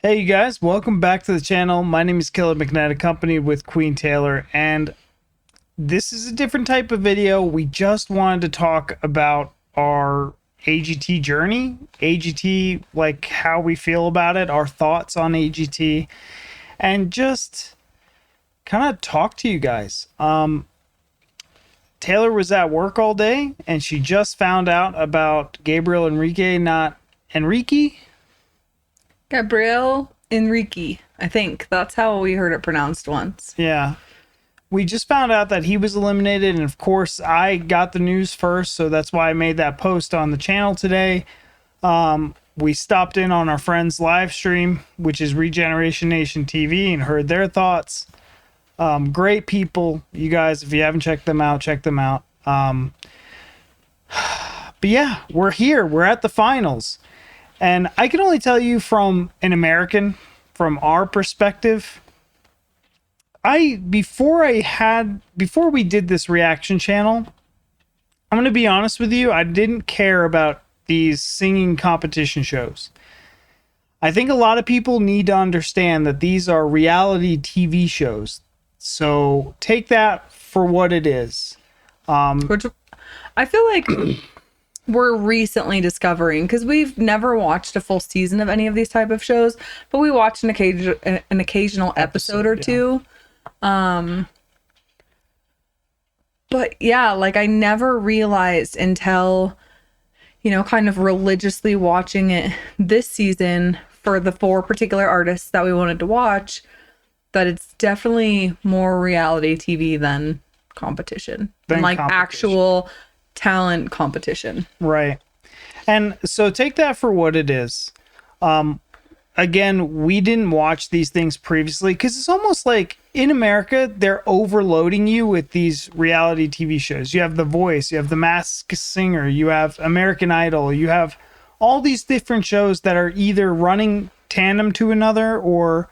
Hey you guys, welcome back to the channel. My name is Killer McKnight, accompanied with Queen Taylor, and this is a different type of video. We just wanted to talk about our AGT journey, AGT, like how we feel about it, our thoughts on AGT, and just kind of talk to you guys. Taylor was at work all day, and she just found out about Gabriel Henrique, not Enrique. Gabriel Henrique. I think that's how we heard it pronounced once. Yeah. We just found out that he was eliminated, and of course I got the news first, so that's why I made that post on the channel today. We stopped in on our friend's live stream, which is Regeneration Nation TV, and heard their thoughts. Great people, you guys. If you haven't checked them out, check them out. But yeah, we're here. We're at the finals. And I can only tell you from an American, from our perspective, before we did this reaction channel, I'm going to be honest with you, I didn't care about these singing competition shows. I think a lot of people need to understand that these are reality TV shows. So take that for what it is. Which I feel like we're recently discovering, because we've never watched a full season of any of these type of shows, but we watched an occasional episode or two. But yeah, like I never realized until, kind of religiously watching it this season for the 4 particular artists that we wanted to watch, that it's definitely more reality TV than competition. Than like competition. Actual talent competition. Right. And so take that for what it is. Again, we didn't watch these things previously because it's almost like in America, they're overloading you with these reality TV shows. You have The Voice, you have The Masked Singer, you have American Idol, you have all these different shows that are either running tandem to another, or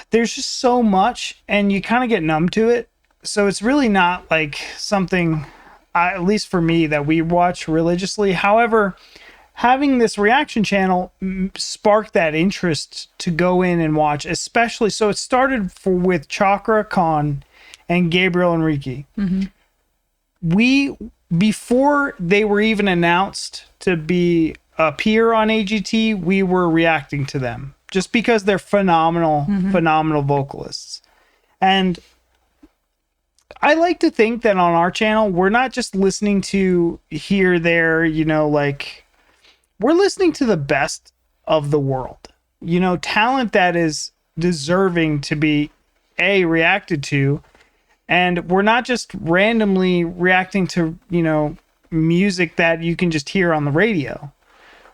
there's just so much and you kind of get numb to it. So it's really not like something, at least for me, that we watch religiously. However, having this reaction channel sparked that interest to go in and watch, especially. So it started with Cakra, Khan, and Gabriel Henrique. Mm-hmm. Before they were even announced to appear on AGT, we were reacting to them just because they're phenomenal vocalists. And I like to think that on our channel, we're not just listening to here, there, like we're listening to the best of the world, talent that is deserving to be reacted to. And we're not just randomly reacting to, music that you can just hear on the radio.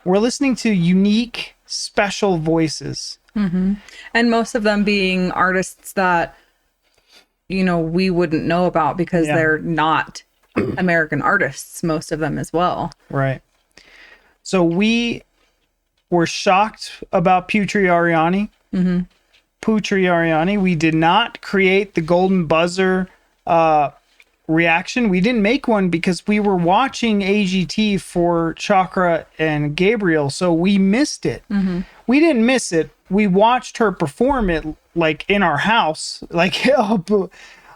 We're listening to unique, special voices. Mm-hmm. And most of them being artists that, we wouldn't know about because they're not American artists, most of them as well. Right. So we were shocked about Putri Ariani. Mm-hmm. Putri Ariani. We did not create the golden buzzer reaction. We didn't make one because we were watching AGT for Cakra and Gabriel, so we missed it. Mm-hmm. We didn't miss it. We watched her perform it like in our house, like on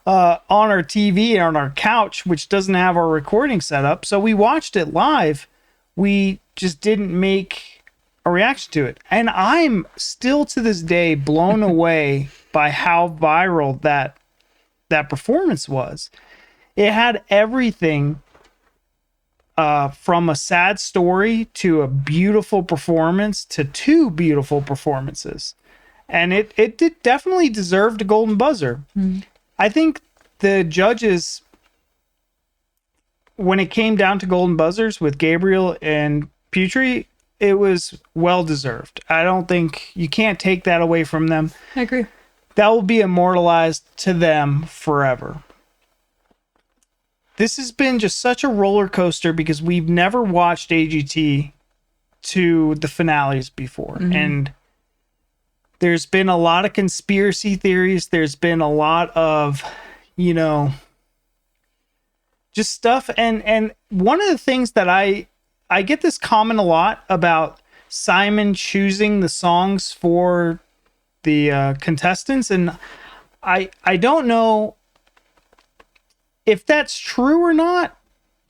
our TV on our couch, which doesn't have our recording set up. So we watched it live. We just didn't make a reaction to it. And I'm still to this day blown away by how viral that performance was. It had everything from a sad story to a beautiful performance to 2 beautiful performances. And it did definitely deserved a golden buzzer. Mm-hmm. I think the judges, when it came down to golden buzzers with Gabriel and Putri, it was well deserved. I don't think you can't take that away from them. I agree. That will be immortalized to them forever. This has been just such a roller coaster because we've never watched AGT to the finales before. Mm-hmm. And there's been a lot of conspiracy theories. There's been a lot of, just stuff. And one of the things that I get this comment a lot about Simon choosing the songs for the contestants, and I don't know if that's true or not.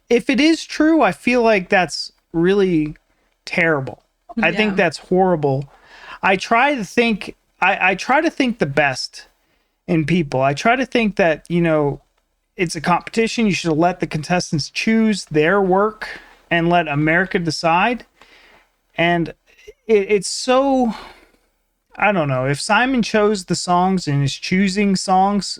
If it is true, I feel like that's really terrible. I think that's horrible. I try to think I try to think the best in people. I try to think that, you know, it's a competition. You should let the contestants choose their work and let America decide. And it's so, I don't know. If Simon chose the songs and is choosing songs,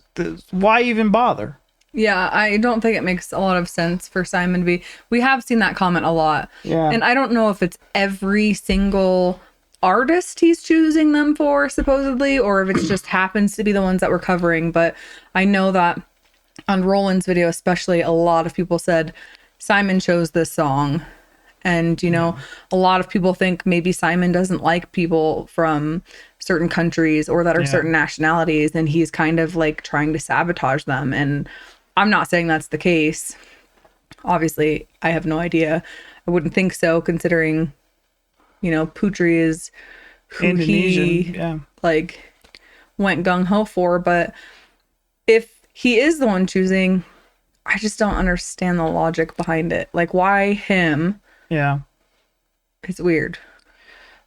why even bother? Yeah, I don't think it makes a lot of sense for Simon to be. We have seen that comment a lot. Yeah. And I don't know if it's every single artist he's choosing them for, supposedly, or if it just happens to be the ones that we're covering. But I know that on Roland's video, especially, a lot of people said Simon chose this song. And, you know, a lot of people think maybe Simon doesn't like people from certain countries or that are certain nationalities, and he's kind of like trying to sabotage them. And I'm not saying that's the case. Obviously, I have no idea. I wouldn't think so, considering, you know, Putri is who Indonesian, he like went gung-ho for. But if he is the one choosing, I just don't understand the logic behind it. Like, why him? Yeah. It's weird.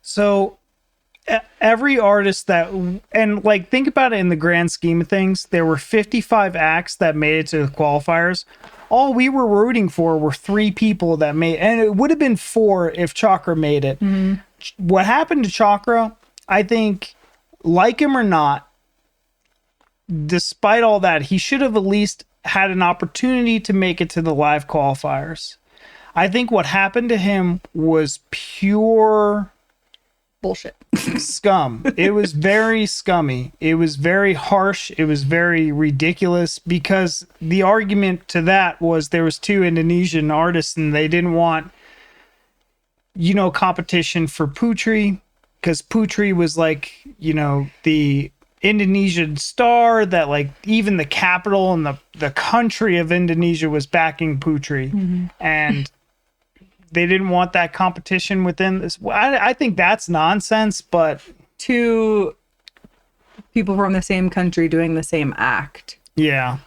So every artist that, and like, think about it in the grand scheme of things, there were 55 acts that made it to the qualifiers. All we were rooting for were 3 people that made, and it would have been 4 if Cakra made it. What happened to Cakra, I think, like him or not, despite all that, he should have at least had an opportunity to make it to the live qualifiers. I think what happened to him was pure bullshit. Scum. It was very scummy. It was very harsh. It was very ridiculous, because the argument to that was there was 2 Indonesian artists and they didn't want, you know, competition for Putri, because Putri was like, you know, the Indonesian star that, like, even the capital and the country of Indonesia was backing Putri. And they didn't want that competition within this. I think that's nonsense, but 2 people from the same country doing the same act. Yeah.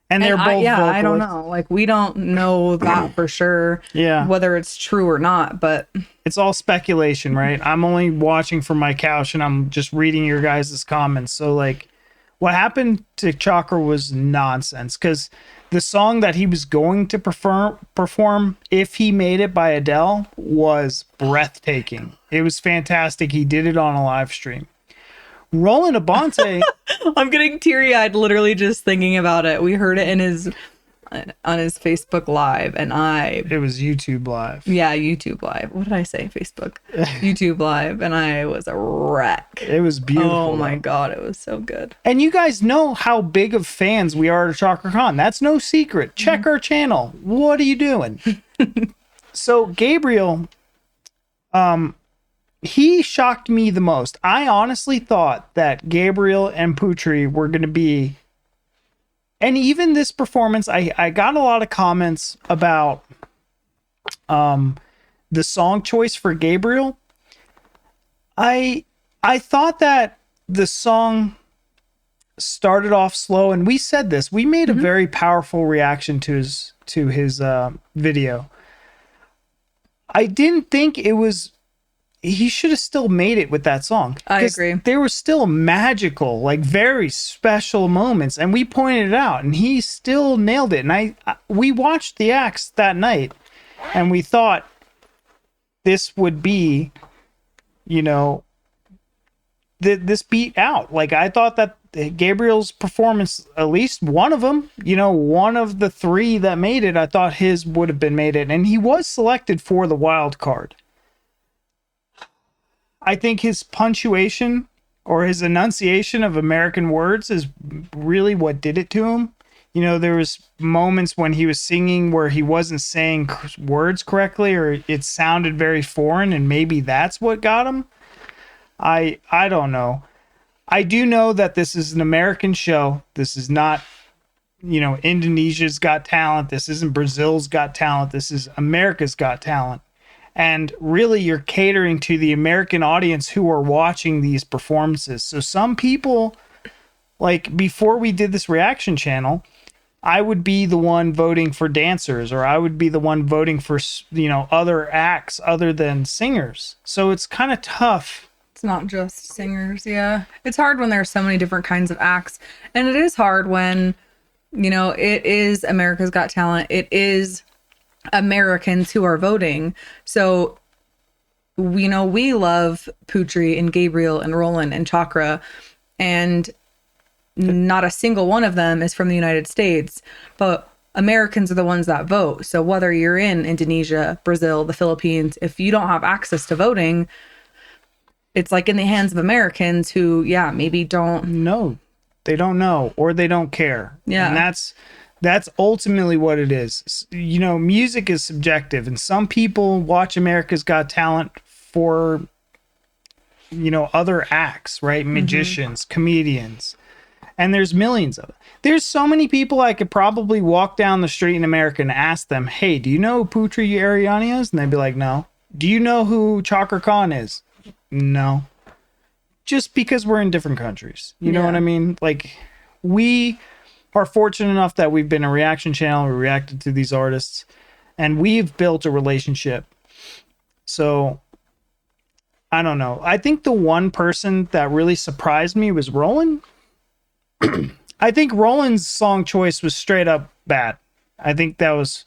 And they're both vocalists. I don't know. Like, we don't know that for sure. Yeah. Whether it's true or not, but it's all speculation, right? I'm only watching from my couch and I'm just reading your guys' comments. So, like, what happened to Cakra was nonsense, because the song that he was going to perform, if he made it, by Adele, was breathtaking. It was fantastic. He did it on a live stream. Roland Abante. I'm getting teary-eyed literally just thinking about it. We heard it on his Facebook Live, and it was YouTube Live. Yeah, YouTube Live. What did I say? Facebook. YouTube Live, and I was a wreck. It was beautiful. Oh my God, it was so good. And you guys know how big of fans we are to Cakra Khan. That's no secret. Check our channel. What are you doing? So Gabriel, he shocked me the most. I honestly thought that Gabriel and Putri were going to be, and even this performance, I got a lot of comments about the song choice for Gabriel. I thought that the song started off slow, and we said this. We made a very powerful reaction to his video. I didn't think it was. He should have still made it with that song. I agree. There were still magical, like, very special moments, and we pointed it out, and he still nailed it. And we watched the acts that night, and we thought this would be, you know, this beat out. Like, I thought that Gabriel's performance, at least one of them, you know, one of the 3 that made it, I thought his would have been made it, and he was selected for the wild card. I think his punctuation or his enunciation of American words is really what did it to him. You know, there was moments when he was singing where he wasn't saying words correctly, or it sounded very foreign, and maybe that's what got him. I don't know. I do know that this is an American show. This is not, you know, Indonesia's Got Talent. This isn't Brazil's Got Talent. This is America's Got Talent. And really, you're catering to the American audience who are watching these performances. So some people, like before we did this reaction channel, I would be the one voting for dancers, or I would be the one voting for, other acts other than singers. So it's kind of tough. It's not just singers. Yeah. It's hard when there's so many different kinds of acts. And it is hard when, it is America's Got Talent. It is Americans who are voting. So, we love Putri and Gabriel and Roland and Cakra, and not a single one of them is from the United States, but Americans are the ones that vote. So whether you're in Indonesia, Brazil, the Philippines, if you don't have access to voting, it's like in the hands of Americans who, maybe don't know. They don't know, or they don't care. Yeah. And that's ultimately what it is. Music is subjective, and some people watch America's Got Talent for, other acts, right? Magicians, comedians, and there's millions of it. There's so many people I could probably walk down the street in America and ask them, hey, do you know who Putri Ariani is? And they'd be like, no. Do you know who Cakra Khan is? No. Just because we're in different countries. You know what I mean? Like, we are fortunate enough that we've been a reaction channel. We reacted to these artists, and we've built a relationship. So I don't know. I think the one person that really surprised me was Roland. I think Roland's song choice was straight up bad. I think that was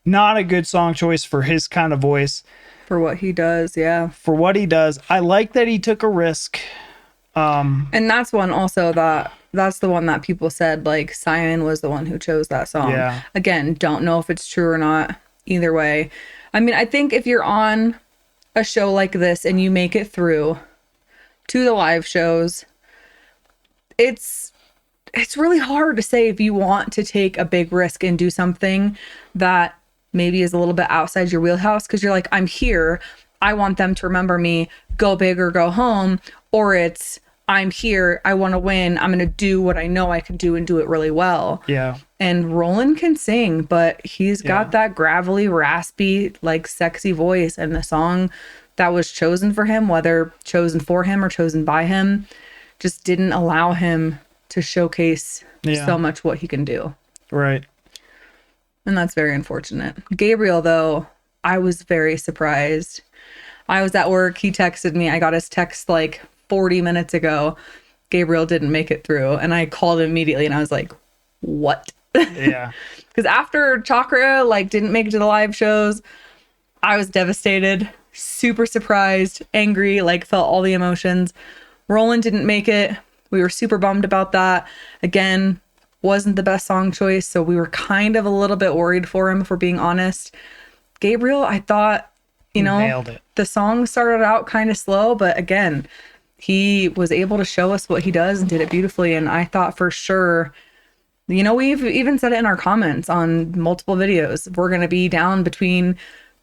not a good song choice for his kind of voice. For what he does, yeah. For what he does. I like that he took a risk. And that's one also that's the one that people said, like, Simon was the one who chose that song. Yeah. Again, don't know if it's true or not. Either way. I mean, I think if you're on a show like this and you make it through to the live shows, it's really hard to say if you want to take a big risk and do something that maybe is a little bit outside your wheelhouse, because you're like, I'm here, I want them to remember me, go big or go home. Or it's, I'm here, I want to win, I'm going to do what I know I can do and do it really well. Yeah. And Roland can sing, but he's got that gravelly, raspy, like, sexy voice. And the song that was chosen for him, whether chosen for him or chosen by him, just didn't allow him to showcase so much what he can do. Right. And that's very unfortunate. Gabriel, though, I was very surprised. I was at work. He texted me. I got his text like 40 minutes ago. Gabriel didn't make it through. And I called him immediately and I was like, what? Yeah. Because after Cakra, like, didn't make it to the live shows, I was devastated, super surprised, angry, like, felt all the emotions. Roland didn't make it. We were super bummed about that. Again, wasn't the best song choice, so we were kind of a little bit worried for him, if we're being honest. Gabriel, I thought, nailed it. The song started out kind of slow, but again, he was able to show us what he does and did it beautifully. And I thought for sure, we've even said it in our comments on multiple videos, we're going to be down between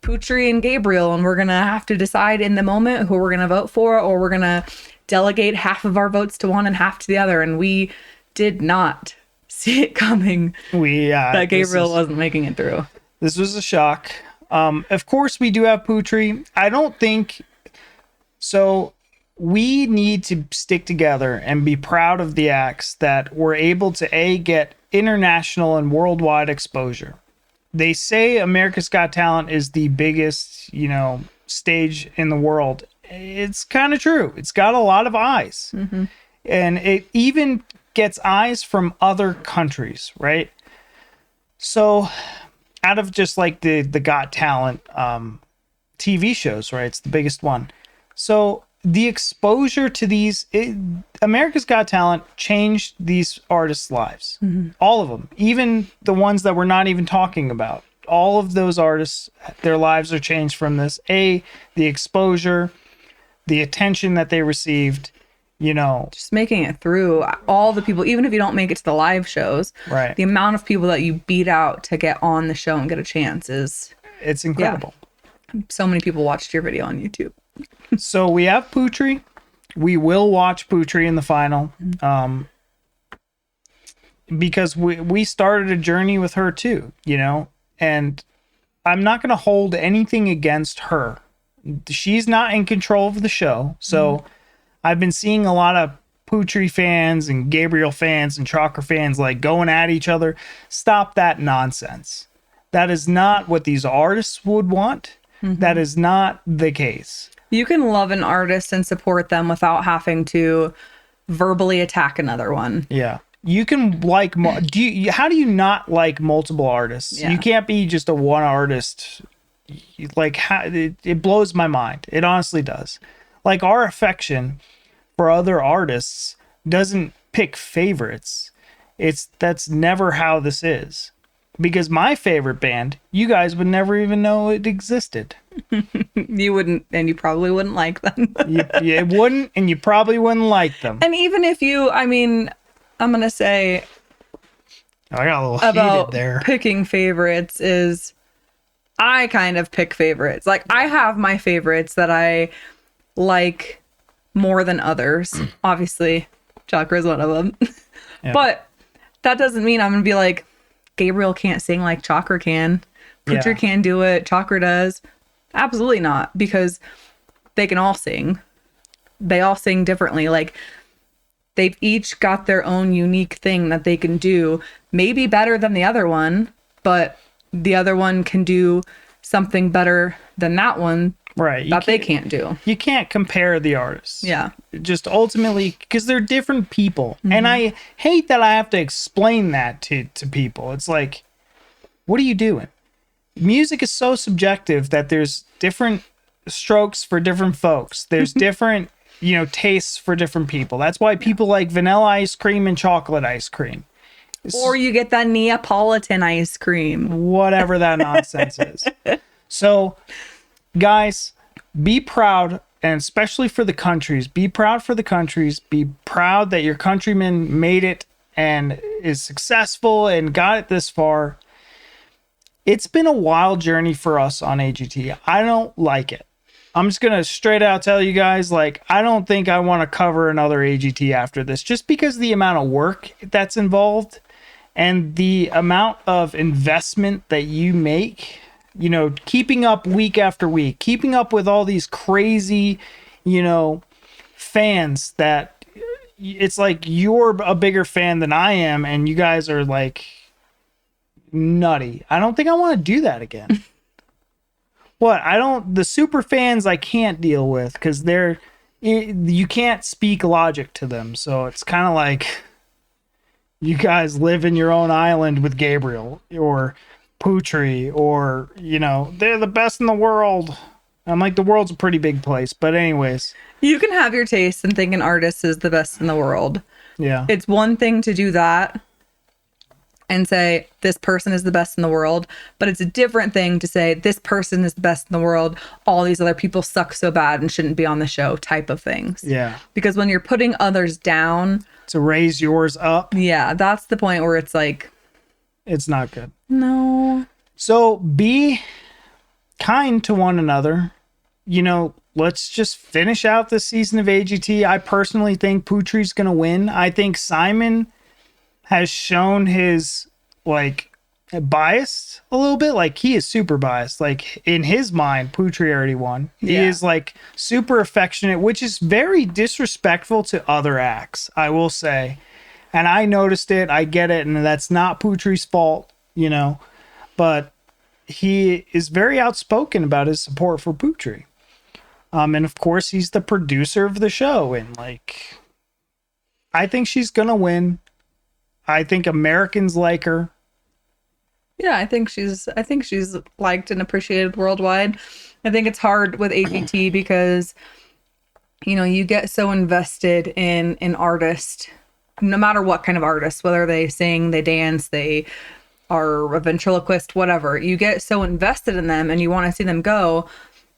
Putri and Gabriel, and we're going to have to decide in the moment who we're going to vote for, or we're going to delegate half of our votes to one and half to the other. And we did not see it coming that Gabriel wasn't making it through. This was a shock. Of course, we do have Putri. I don't think so. We need to stick together and be proud of the acts that were able to get international and worldwide exposure. They say America's Got Talent is the biggest, stage in the world. It's kind of true. It's got a lot of eyes. Mm-hmm. And it even gets eyes from other countries, right? So out of just like the Got Talent TV shows, right? It's the biggest one. So the exposure to these, America's Got Talent changed these artists' lives. Mm-hmm. All of them, even the ones that we're not even talking about. All of those artists, their lives are changed from this. The exposure, the attention that they received, just making it through. All the people, even if you don't make it to the live shows, right? The amount of people that you beat out to get on the show and get a chance it's incredible. Yeah. So many people watched your video on YouTube. So we have Putri. We will watch Putri in the final. Because we started a journey with her too, and I'm not going to hold anything against her. She's not in control of the show. So I've been seeing a lot of Putri fans and Gabriel fans and Cakra fans like going at each other. Stop that nonsense. That is not what these artists would want. That is not the case. You can love an artist and support them without having to verbally attack another one. Yeah. You can like, how do you not like multiple artists? Yeah. You can't be just a one artist. Like, it blows my mind. It honestly does. Like, our affection for other artists doesn't pick favorites. That's never how this is. Because my favorite band, you guys would never even know it existed. You wouldn't, and you probably wouldn't like them. You wouldn't, and you probably wouldn't like them. And even if you, I mean, I'm going to say I got a little about heated there. picking favorites is I kind of pick favorites. Like, I have my favorites that I like more than others. Obviously, Cakra is one of them. Yeah. But that doesn't mean I'm going to be like, Gabriel can't sing like Cakra can. Putri can do it. Cakra does. Absolutely not, because they can all sing. They all sing differently. Like, they've each got their own unique thing that they can do, maybe better than the other one, but the other one can do something better than that one, right? That they can't do. You can't compare the artists. Yeah. Just ultimately, because they're different people. And I hate that I have to explain that to people. It's like, what are you doing? Music is so subjective that there's different strokes for different folks. There's different, tastes for different people. That's why people like vanilla ice cream and chocolate ice cream. Or you get that Neapolitan ice cream. Whatever that nonsense is. So, guys, be proud, and especially for the countries, be proud for the countries. Be proud that your countryman made it and is successful and got it this far. It's been a wild journey for us on AGT. I don't like it. I'm just going to straight out tell you guys, like, I don't think I want to cover another AGT after this, just because the amount of work that's involved and the amount of investment that you make, keeping up week after week, keeping up with all these crazy, fans that it's like you're a bigger fan than I am, and you guys are like nutty. I don't think I want to do that again. The super fans I can't deal with, because you can't speak logic to them. So it's kind of like you guys live in your own island with Gabriel or Putri, or, they're the best in the world. I'm like, the world's a pretty big place. But anyways. You can have your taste and think an artist is the best in the world. Yeah. It's one thing to do that and say this person is the best in the world, but it's a different thing to say this person is the best in the world, all these other people suck so bad and shouldn't be on the show type of things. Yeah. Because when you're putting others down to raise yours up. Yeah, that's the point where it's like, it's not good. No. So be kind to one another. Let's just finish out this season of AGT. I personally think Putri's going to win. I think Simon has shown his bias a little bit. Like, he is super biased. Like, in his mind, Putri already won. He is like super affectionate, which is very disrespectful to other acts, I will say. And I noticed it. I get it. And that's not Putri's fault, but he is very outspoken about his support for Putri. And of course, he's the producer of the show. And I think she's going to win. I think Americans like her. Yeah, I think she's liked and appreciated worldwide. I think it's hard with AGT because, you get so invested in an artist, no matter what kind of artist, whether they sing, they dance, they are a ventriloquist, whatever. You get so invested in them and you want to see them go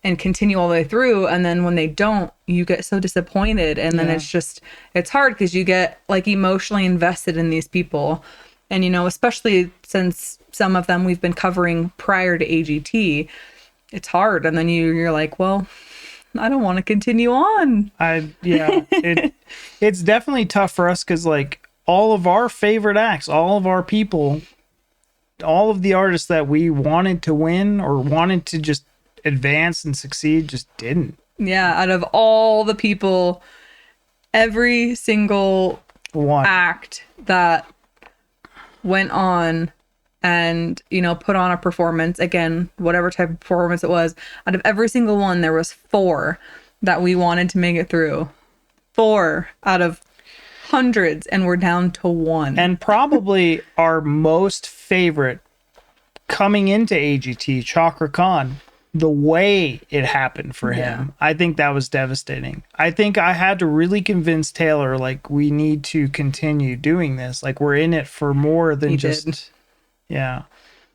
and continue all the way through. And then when they don't, you get so disappointed. And then it's hard because you get emotionally invested in these people. And, especially since some of them we've been covering prior to AGT, it's hard. And then you're like, well, I don't want to continue on. It's definitely tough for us because all of our favorite acts, all of our people all of the artists that we wanted to win or wanted to just advance and succeed just didn't. Yeah, out of all the people, every single One. act that went on and, you know, put on a performance, again, whatever type of performance it was, out of every single one, there was 4 that we wanted to make it through. 4 out of hundreds, and we're down to 1. And probably our most favorite coming into AGT, Cakra Khan, the way it happened for him, I think that was devastating. I think I had to really convince Taylor, like, we need to continue doing this. Like, we're in it for more than yeah.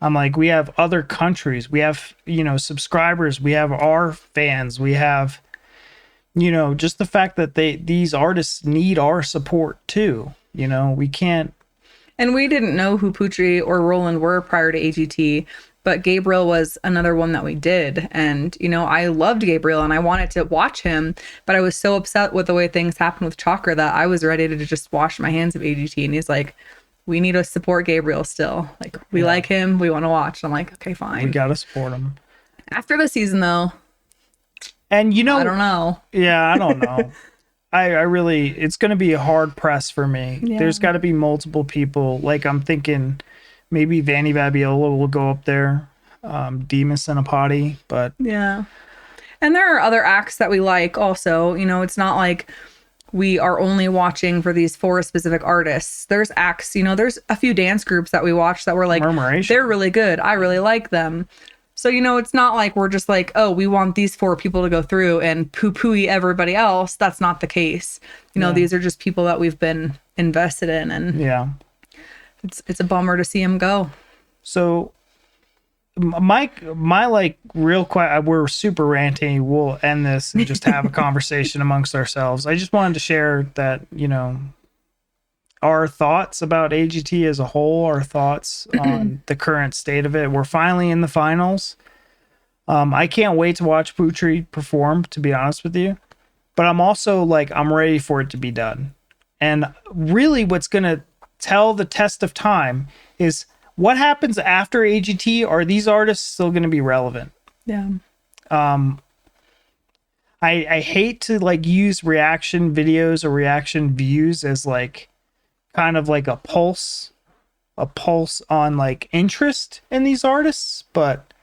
I'm like, we have other countries, we have, you know, subscribers, we have our fans, we have, you know, just the fact that these artists need our support too. You know, we can't. And we didn't know who Putri or Roland were prior to AGT, but Gabriel was another one that we did. And, you know, I loved Gabriel and I wanted to watch him, but I was so upset with the way things happened with Cakra that I was ready to just wash my hands of AGT. And he's like, we need to support Gabriel still. Like, we like him. We want to watch. I'm like, okay, fine. We got to support him. After the season, though. And, you know, I don't know. Yeah, I don't know. I really, it's going to be a hard press for me. Yeah. There's got to be multiple people. Like, I'm thinking maybe Vanny Babiola will go up there. Demas and a potty, but. Yeah. And there are other acts that we like also. You know, it's not like we are only watching for these 4 specific artists. There's acts, you know, there's a few dance groups that we watch that were like, they're really good. I really like them. So, you know, it's not like we're just like, oh, we want these 4 people to go through and poo-pooey everybody else. That's not the case. You know, these are just people that we've been invested in. And it's a bummer to see them go. So my like real quick, we're super ranty. We'll end this and just have a conversation amongst ourselves. I just wanted to share that, you know, our thoughts about AGT as a whole, our thoughts on the current state of it. We're finally in the finals. I can't wait to watch Putri perform, to be honest with you. But I'm also like, I'm ready for it to be done. And really what's going to tell the test of time is what happens after AGT. Are these artists still going to be relevant? Yeah. I hate to like use reaction videos or reaction views as like kind of like a pulse on like interest in these artists, but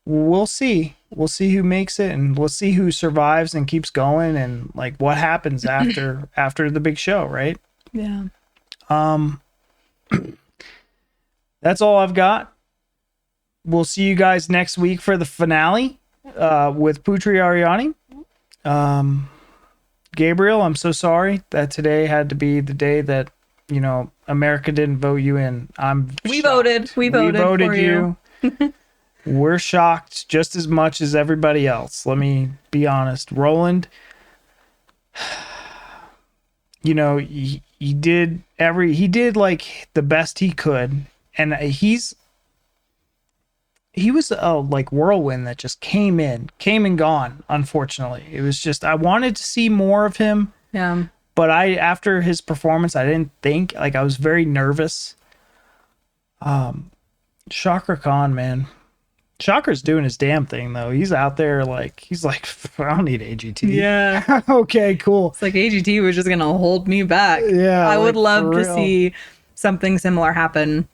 we'll see who makes it, and we'll see who survives and keeps going, and like what happens after the big show, right? Yeah. That's all I've got. We'll see you guys next week for the finale with Putri Ariani. Gabriel, I'm so sorry that today had to be the day that, you know, America didn't vote you in. We voted for you. We're shocked just as much as everybody else. Let me be honest. Roland, you know, he did like the best he could, and he was a like whirlwind that just came and gone. Unfortunately, it was just, I wanted to see more of him. Yeah. But after his performance, I didn't think, like, I was very nervous. Cakra Khan, man. Chakra's doing his damn thing though. He's out there like, he's like, I don't need AGT. Yeah. Okay, cool. It's like AGT was just gonna hold me back. Yeah. I would love to see something similar happen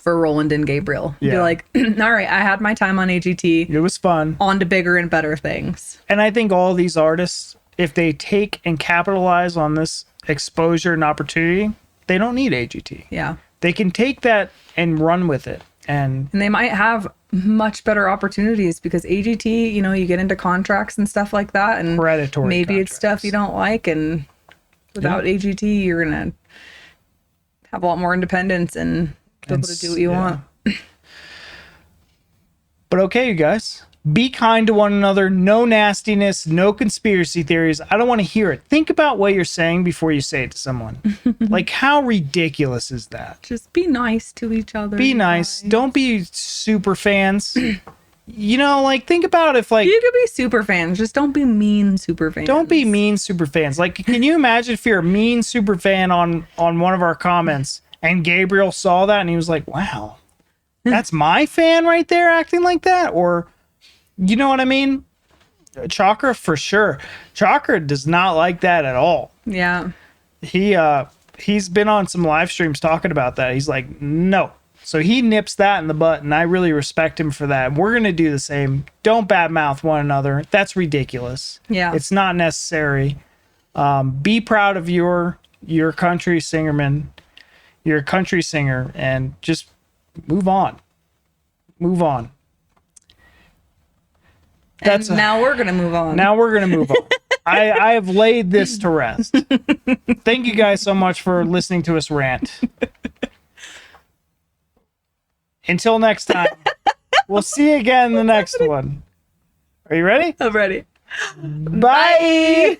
for Roland and Gabriel. Yeah. Be like, all right, I had my time on AGT. It was fun. On to bigger and better things. And I think all these artists, if they take and capitalize on this exposure and opportunity, they don't need AGT. Yeah. They can take that and run with it. And they might have much better opportunities because AGT, you know, you get into contracts and stuff like that, and predatory maybe contracts. It's stuff you don't like, and without AGT, you're gonna have a lot more independence and be able to do what you want. But okay, you guys, be kind to one another. No nastiness, no conspiracy theories. I don't want to hear it. Think about what you're saying before you say it to someone. Like, how ridiculous is that? Just be nice to each other. Be nice. Guys. Don't be super fans. You know, like, think about if, like, you could be super fans, just don't be mean super fans. Don't be mean super fans. Like, can you imagine if you're a mean super fan on one of our comments and Gabriel saw that and he was like, wow, That's my fan right there acting like that. Or, you know what I mean? Cakra for sure. Cakra does not like that at all. Yeah. He's been on some live streams talking about that. He's like, no. So he nips that in the butt, and I really respect him for that. We're going to do the same. Don't badmouth one another. That's ridiculous. Yeah. It's not necessary. Be proud of your country singerman, your country singer, and just move on. Move on. Now we're going to move on. Now we're going to move on. I have laid this to rest. Thank you guys so much for listening to us rant. Until next time, we'll see you again in the next one. Are you ready? I'm ready. Bye.